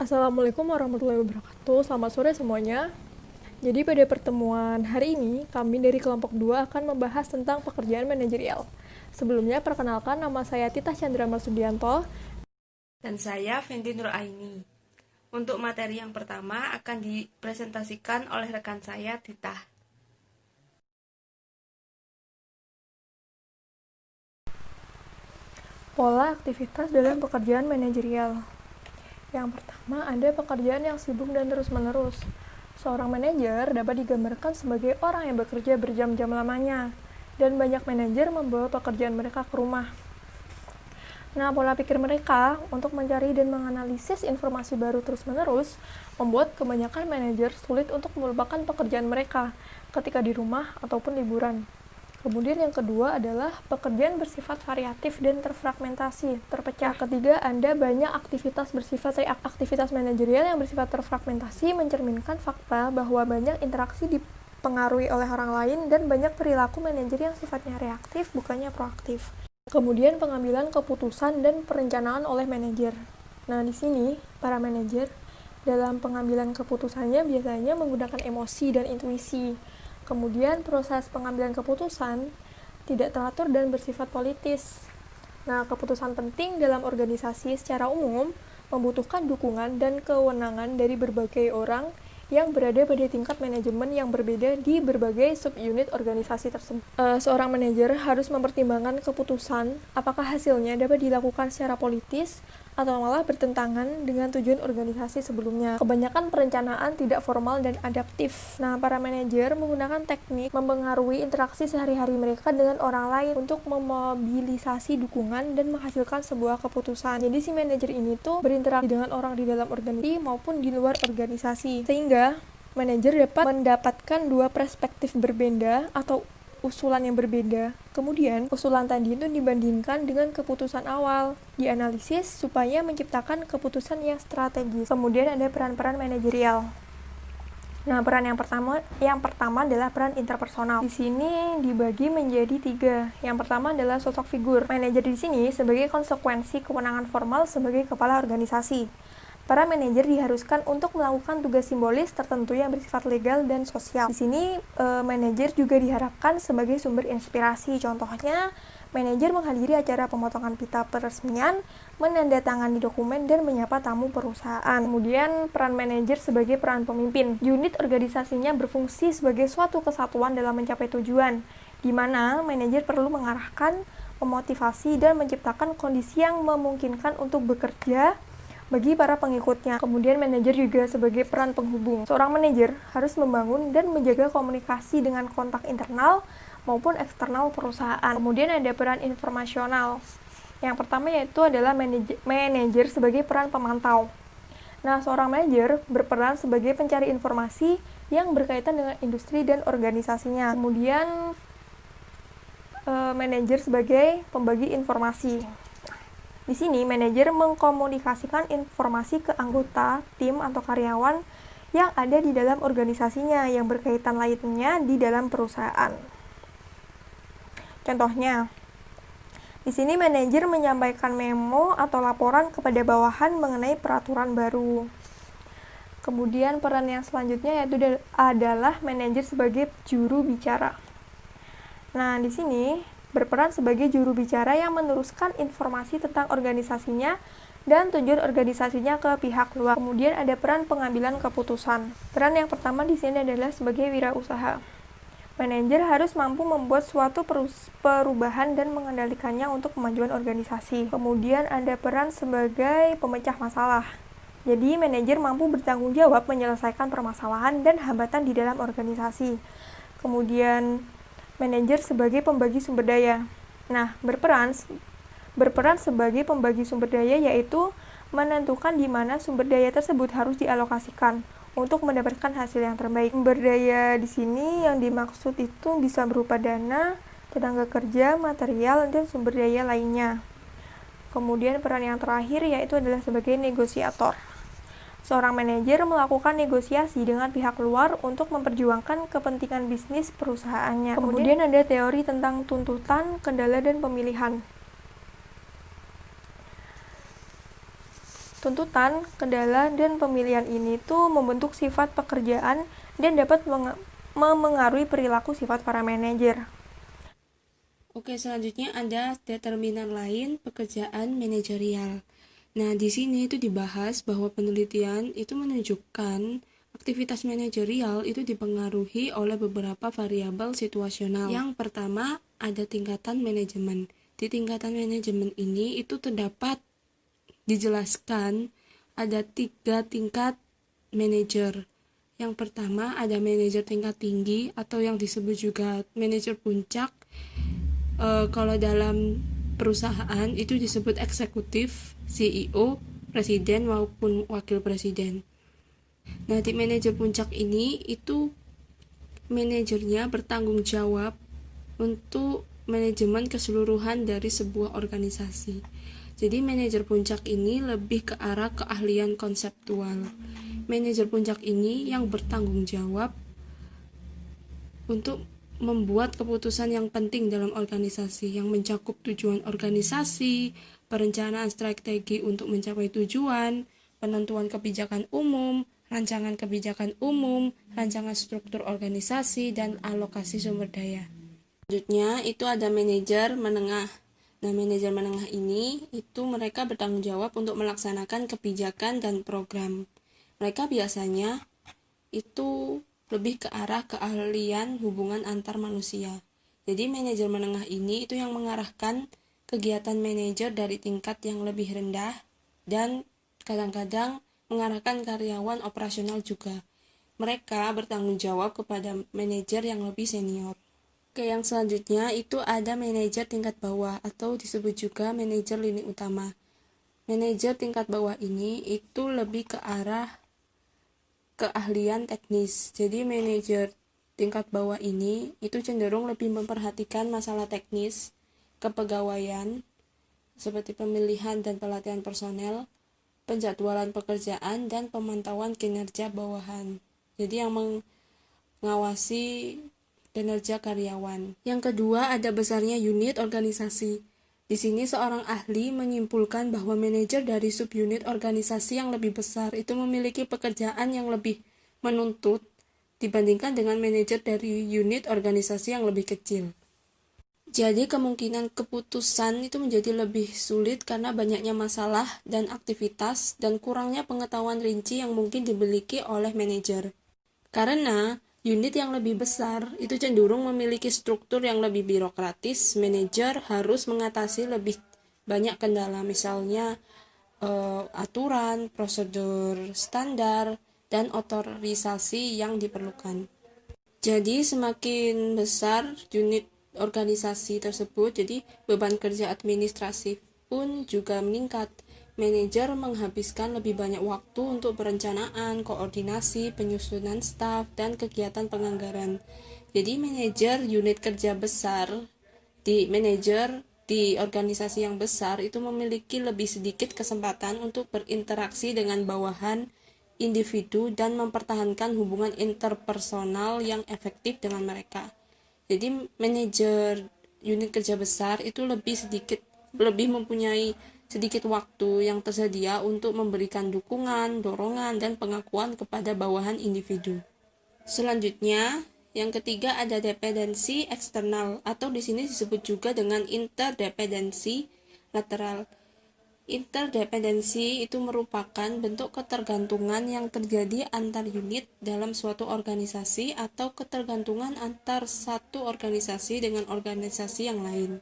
Assalamualaikum warahmatullahi wabarakatuh. Selamat sore semuanya. Jadi pada pertemuan hari ini, kami dari kelompok 2 akan membahas tentang pekerjaan manajerial. Sebelumnya, perkenalkan nama saya Tita Chandra Marsudianto. Dan saya Fenty Nuraini. Untuk materi yang pertama akan dipresentasikan oleh rekan saya, Tita. Pola aktivitas dalam pekerjaan manajerial. Yang pertama, ada pekerjaan yang sibuk dan terus-menerus. Seorang manajer dapat digambarkan sebagai orang yang bekerja berjam-jam lamanya, dan banyak manajer membawa pekerjaan mereka ke rumah. Nah, pola pikir mereka untuk mencari dan menganalisis informasi baru terus-menerus membuat kebanyakan manajer sulit untuk melupakan pekerjaan mereka ketika di rumah ataupun liburan. Kemudian yang kedua adalah pekerjaan bersifat variatif dan terfragmentasi, terpecah. Ketiga, Anda banyak aktivitas manajerial yang bersifat terfragmentasi mencerminkan fakta bahwa banyak interaksi dipengaruhi oleh orang lain dan banyak perilaku manajer yang sifatnya reaktif bukannya proaktif. Kemudian pengambilan keputusan dan perencanaan oleh manajer. Nah, di sini para manajer dalam pengambilan keputusannya biasanya menggunakan emosi dan intuisi. Kemudian proses pengambilan keputusan tidak teratur dan bersifat politis. Nah, keputusan penting dalam organisasi secara umum membutuhkan dukungan dan kewenangan dari berbagai orang yang berada pada tingkat manajemen yang berbeda di berbagai subunit organisasi tersebut. Seorang manajer harus mempertimbangkan keputusan apakah hasilnya dapat dilakukan secara politis atau malah bertentangan dengan tujuan organisasi sebelumnya. Kebanyakan perencanaan tidak formal dan adaptif. Nah, para manajer menggunakan teknik mempengaruhi interaksi sehari-hari mereka dengan orang lain untuk memobilisasi dukungan dan menghasilkan sebuah keputusan. Jadi si manajer ini tuh berinteraksi dengan orang di dalam organisasi maupun di luar organisasi. Sehingga manajer dapat mendapatkan dua perspektif berbeda atau usulan yang berbeda. Kemudian, usulan tadi itu dibandingkan dengan keputusan awal, dianalisis supaya menciptakan keputusan yang strategis. Kemudian ada peran-peran manajerial. Nah, peran yang pertama adalah peran interpersonal. Di sini dibagi menjadi 3. Yang pertama adalah sosok figur. Manajer di sini sebagai konsekuensi kewenangan formal sebagai kepala organisasi. Para manajer diharuskan untuk melakukan tugas simbolis tertentu yang bersifat legal dan sosial. Di sini manajer juga diharapkan sebagai sumber inspirasi. Contohnya, manajer menghadiri acara pemotongan pita peresmian, menandatangani dokumen, dan menyapa tamu perusahaan. Kemudian peran manajer sebagai peran pemimpin. Unit organisasinya berfungsi sebagai suatu kesatuan dalam mencapai tujuan, di mana manajer perlu mengarahkan, memotivasi, dan menciptakan kondisi yang memungkinkan untuk bekerja bagi para pengikutnya. Kemudian manajer juga sebagai peran penghubung. Seorang manajer harus membangun dan menjaga komunikasi dengan kontak internal maupun eksternal perusahaan. Kemudian ada peran informasional. Yang pertama yaitu adalah manajer sebagai peran pemantau. Nah, seorang manajer berperan sebagai pencari informasi yang berkaitan dengan industri dan organisasinya. Kemudian manajer sebagai pembagi informasi. Di sini, manajer mengkomunikasikan informasi ke anggota, tim, atau karyawan yang ada di dalam organisasinya yang berkaitan lainnya di dalam perusahaan. Contohnya, di sini manajer menyampaikan memo atau laporan kepada bawahan mengenai peraturan baru. Kemudian peran yang selanjutnya yaitu adalah manajer sebagai juru bicara. Nah, di sini berperan sebagai juru bicara yang meneruskan informasi tentang organisasinya dan tujuan organisasinya ke pihak luar. Kemudian ada peran pengambilan keputusan. Peran yang pertama di sini adalah sebagai wirausaha. Manajer harus mampu membuat suatu perubahan dan mengendalikannya untuk kemajuan organisasi. Kemudian ada peran sebagai pemecah masalah. Jadi manajer mampu bertanggung jawab menyelesaikan permasalahan dan hambatan di dalam organisasi. Kemudian manajer sebagai pembagi sumber daya. Nah, berperan sebagai pembagi sumber daya yaitu menentukan di mana sumber daya tersebut harus dialokasikan untuk mendapatkan hasil yang terbaik. Sumber daya di sini yang dimaksud itu bisa berupa dana, tenaga kerja, material, dan sumber daya lainnya. Kemudian peran yang terakhir yaitu adalah sebagai negosiator. Seorang manajer melakukan negosiasi dengan pihak luar untuk memperjuangkan kepentingan bisnis perusahaannya. Kemudian ada teori tentang tuntutan, kendala, dan pemilihan. Tuntutan, kendala, dan pemilihan ini tuh membentuk sifat pekerjaan dan dapat memengaruhi perilaku sifat para manajer. Oke, selanjutnya ada determinan lain pekerjaan manajerial. Nah, di sini itu dibahas bahwa penelitian itu menunjukkan aktivitas manajerial itu dipengaruhi oleh beberapa variabel situasional. Yang pertama, ada tingkatan manajemen. Di tingkatan manajemen ini itu terdapat dijelaskan ada 3 tingkat manajer. Yang pertama ada manajer tingkat tinggi atau yang disebut juga manajer puncak. Kalau dalam perusahaan itu disebut eksekutif, CEO, presiden maupun wakil presiden. Nah, di manajer puncak ini itu manajernya bertanggung jawab untuk manajemen keseluruhan dari sebuah organisasi. Jadi manajer puncak ini lebih ke arah keahlian konseptual. Manajer puncak ini yang bertanggung jawab untuk membuat keputusan yang penting dalam organisasi yang mencakup tujuan organisasi, perencanaan strategi untuk mencapai tujuan, penentuan kebijakan umum, rancangan kebijakan umum, rancangan struktur organisasi, dan alokasi sumber daya. Selanjutnya itu ada manajer menengah. Nah, manajer menengah ini itu mereka bertanggung jawab untuk melaksanakan kebijakan dan program. Mereka biasanya itu lebih ke arah keahlian hubungan antar manusia. Jadi manajer menengah ini itu yang mengarahkan kegiatan manajer dari tingkat yang lebih rendah dan kadang-kadang mengarahkan karyawan operasional juga. Mereka bertanggung jawab kepada manajer yang lebih senior. Oke, yang selanjutnya itu ada manajer tingkat bawah atau disebut juga manajer lini utama. Manajer tingkat bawah ini itu lebih ke arah keahlian teknis. Jadi manajer tingkat bawah ini itu cenderung lebih memperhatikan masalah teknis, kepegawaian, seperti pemilihan dan pelatihan personel, penjadwalan pekerjaan, dan pemantauan kinerja bawahan. Jadi yang mengawasi kinerja karyawan. Yang kedua ada besarnya unit organisasi. Di sini seorang ahli menyimpulkan bahwa manajer dari subunit organisasi yang lebih besar itu memiliki pekerjaan yang lebih menuntut dibandingkan dengan manajer dari unit organisasi yang lebih kecil. Jadi kemungkinan keputusan itu menjadi lebih sulit karena banyaknya masalah dan aktivitas dan kurangnya pengetahuan rinci yang mungkin dimiliki oleh manajer. Karena unit yang lebih besar itu cenderung memiliki struktur yang lebih birokratis, manajer harus mengatasi lebih banyak kendala, misalnya aturan, prosedur standar, dan otorisasi yang diperlukan. Jadi semakin besar unit organisasi tersebut, jadi beban kerja administratif pun juga meningkat. Manajer menghabiskan lebih banyak waktu untuk perencanaan, koordinasi, penyusunan staf, dan kegiatan penganggaran. Jadi manajer unit kerja besar manajer di organisasi yang besar itu memiliki lebih sedikit kesempatan untuk berinteraksi dengan bawahan individu dan mempertahankan hubungan interpersonal yang efektif dengan mereka. Jadi manajer unit kerja besar itu lebih mempunyai sedikit waktu yang tersedia untuk memberikan dukungan, dorongan, dan pengakuan kepada bawahan individu. Selanjutnya, yang ketiga ada dependensi eksternal atau di sini disebut juga dengan interdependensi lateral. Interdependensi itu merupakan bentuk ketergantungan yang terjadi antar unit dalam suatu organisasi atau ketergantungan antar satu organisasi dengan organisasi yang lain.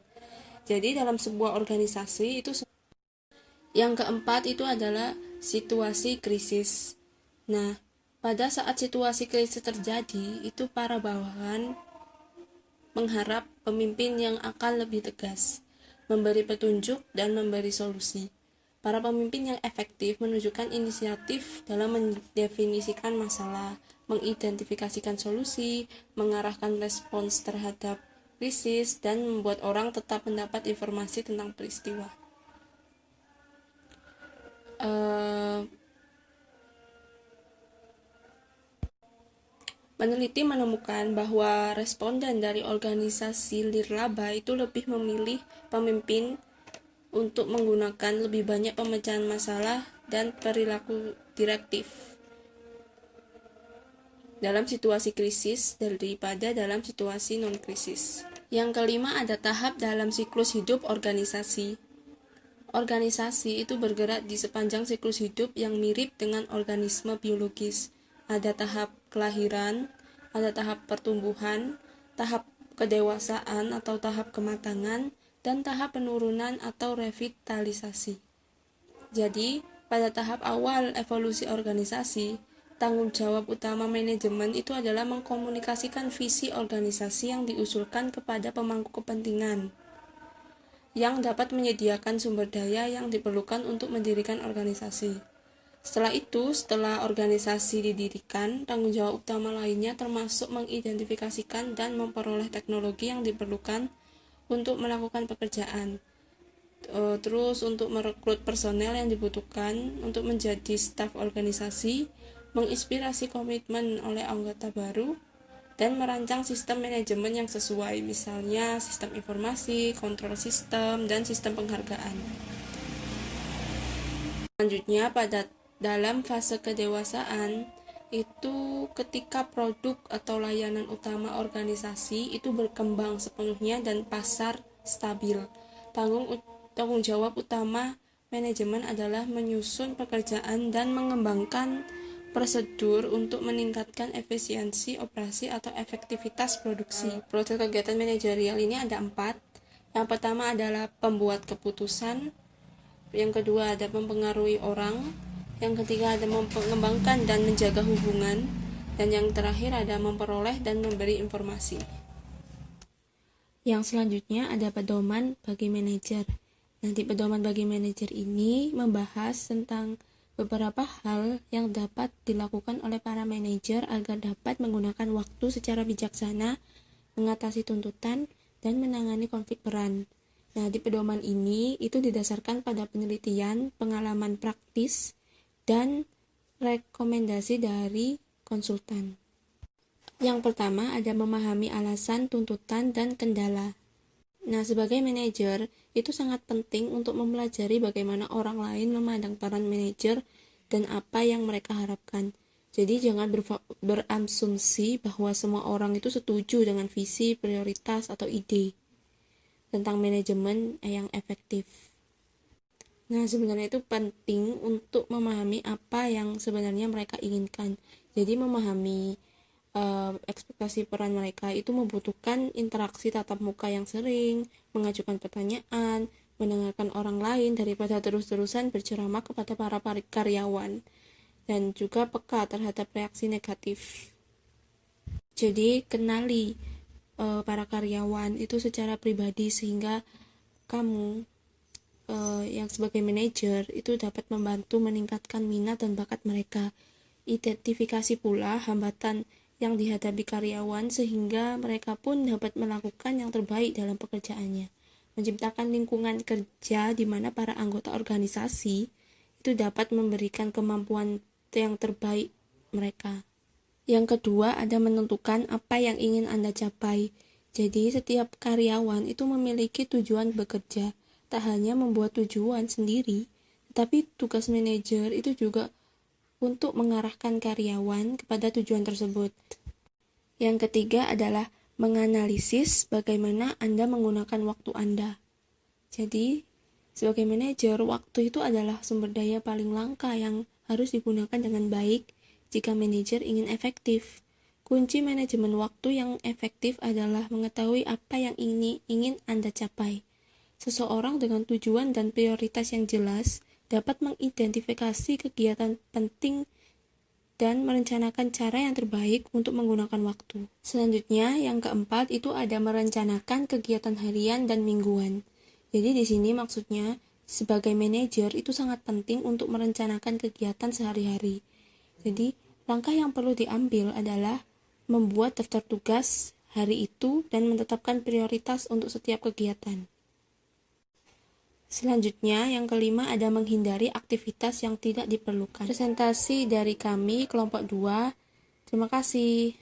Jadi dalam sebuah organisasi itu yang keempat itu adalah situasi krisis. Nah, pada saat situasi krisis terjadi, itu para bawahan mengharap pemimpin yang akan lebih tegas, memberi petunjuk dan memberi solusi. Para pemimpin yang efektif menunjukkan inisiatif dalam mendefinisikan masalah, mengidentifikasikan solusi, mengarahkan respons terhadap krisis, dan membuat orang tetap mendapat informasi tentang peristiwa. Peneliti menemukan bahwa responden dari organisasi nirlaba itu lebih memilih pemimpin untuk menggunakan lebih banyak pemecahan masalah dan perilaku direktif dalam situasi krisis daripada dalam situasi non-krisis. Yang kelima, ada tahap dalam siklus hidup organisasi. Organisasi itu bergerak di sepanjang siklus hidup yang mirip dengan organisme biologis. Ada tahap kelahiran, ada tahap pertumbuhan, tahap kedewasaan atau tahap kematangan, dan tahap penurunan atau revitalisasi. Jadi, pada tahap awal evolusi organisasi, tanggung jawab utama manajemen itu adalah mengkomunikasikan visi organisasi yang diusulkan kepada pemangku kepentingan, yang dapat menyediakan sumber daya yang diperlukan untuk mendirikan organisasi. Setelah itu, setelah organisasi didirikan, tanggung jawab utama lainnya termasuk mengidentifikasikan dan memperoleh teknologi yang diperlukan untuk melakukan pekerjaan. Terus untuk merekrut personel yang dibutuhkan untuk menjadi staf organisasi, menginspirasi komitmen oleh anggota baru, dan merancang sistem manajemen yang sesuai, misalnya sistem informasi, kontrol sistem, dan sistem penghargaan. Selanjutnya, pada dalam fase kedewasaan, itu ketika produk atau layanan utama organisasi itu berkembang sepenuhnya dan pasar stabil. Tanggung jawab utama manajemen adalah menyusun pekerjaan dan mengembangkan prosedur untuk meningkatkan efisiensi operasi atau efektivitas produksi. Proses kegiatan manajerial ini ada 4. Yang pertama adalah pembuat keputusan, yang kedua ada mempengaruhi orang, yang ketiga ada mengembangkan dan menjaga hubungan, dan yang terakhir ada memperoleh dan memberi informasi. Yang selanjutnya ada pedoman bagi manajer. Nanti pedoman bagi manajer ini membahas tentang beberapa hal yang dapat dilakukan oleh para manajer agar dapat menggunakan waktu secara bijaksana, mengatasi tuntutan, dan menangani konflik peran. Nah, di pedoman ini itu didasarkan pada penelitian, pengalaman praktis, dan rekomendasi dari konsultan. Yang pertama ada memahami alasan, tuntutan, dan kendala. Nah, sebagai manajer, itu sangat penting untuk mempelajari bagaimana orang lain memandang peran manajer dan apa yang mereka harapkan. Jadi, jangan berasumsi bahwa semua orang itu setuju dengan visi, prioritas, atau ide tentang manajemen yang efektif. Nah, sebenarnya itu penting untuk memahami apa yang sebenarnya mereka inginkan. Jadi, memahami ekspektasi peran mereka itu membutuhkan interaksi tatap muka yang sering, mengajukan pertanyaan, mendengarkan orang lain daripada terus-terusan berceramah kepada para karyawan, dan juga peka terhadap reaksi negatif. Jadi kenali para karyawan itu secara pribadi sehingga kamu yang sebagai manajer itu dapat membantu meningkatkan minat dan bakat mereka. Identifikasi pula hambatan yang dihadapi karyawan sehingga mereka pun dapat melakukan yang terbaik dalam pekerjaannya. Menciptakan lingkungan kerja di mana para anggota organisasi itu dapat memberikan kemampuan yang terbaik mereka. Yang kedua, ada menentukan apa yang ingin Anda capai. Jadi, setiap karyawan itu memiliki tujuan bekerja. Tak hanya membuat tujuan sendiri, tetapi tugas manajer itu juga untuk mengarahkan karyawan kepada tujuan tersebut. Yang ketiga adalah menganalisis bagaimana Anda menggunakan waktu Anda. Jadi, sebagai manajer, waktu itu adalah sumber daya paling langka yang harus digunakan dengan baik jika manajer ingin efektif. Kunci manajemen waktu yang efektif adalah mengetahui apa yang ingin Anda capai. Seseorang dengan tujuan dan prioritas yang jelas dapat mengidentifikasi kegiatan penting dan merencanakan cara yang terbaik untuk menggunakan waktu. Selanjutnya, yang keempat itu ada merencanakan kegiatan harian dan mingguan. Jadi di sini maksudnya sebagai manajer itu sangat penting untuk merencanakan kegiatan sehari-hari. Jadi langkah yang perlu diambil adalah membuat daftar tugas hari itu dan menetapkan prioritas untuk setiap kegiatan. Selanjutnya, yang kelima ada menghindari aktivitas yang tidak diperlukan. Presentasi dari kami kelompok 2. Terima kasih.